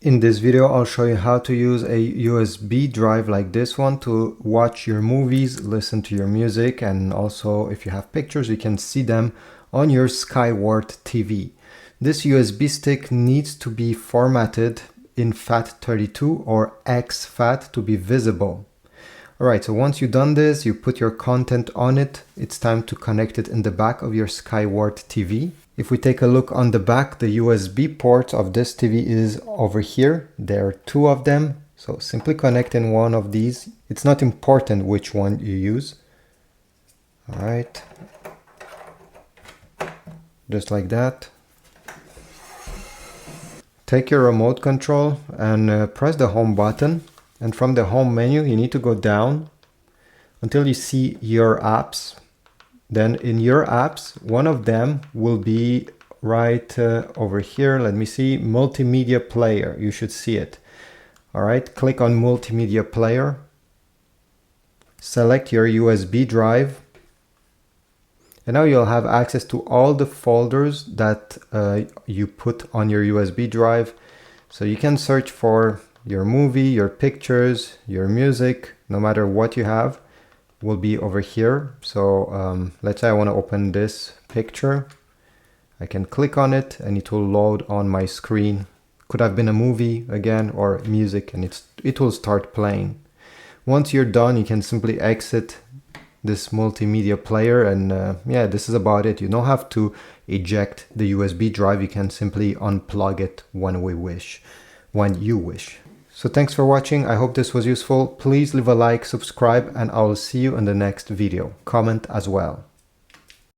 In this video, I'll show you how to use a USB drive like this one to watch your movies, listen to your music, and also if you have pictures, you can see them on your Skyworth TV. This USB stick needs to be formatted in FAT32 or exFAT to be visible. Alright, so once you've done this, you put your content on it. It's time to connect it in the back of your Skyworth TV. If we take a look on the back, the USB port of this TV is over here. There are two of them. So simply connect in one of these. It's not important which one you use. Alright. Just like that. Take your remote control and press the home button. And from the home menu, you need to go down until you see your apps. Then in your apps, one of them will be right over here. Let me see, multimedia player. You should see it. All right, click on multimedia player. Select your USB drive. And now you'll have access to all the folders that you put on your USB drive. So you can search for your movie, your pictures, your music, no matter what you have, will be over here. So let's say I want to open this picture. I can click on it and it will load on my screen. Could have been a movie again or music, and it will start playing. Once you're done, you can simply exit this multimedia player, and yeah, this is about it. You don't have to eject the USB drive. You can simply unplug it when you wish. So thanks for watching. I hope this was useful. Please leave a like, subscribe, and I will see you in the next video. Comment as well.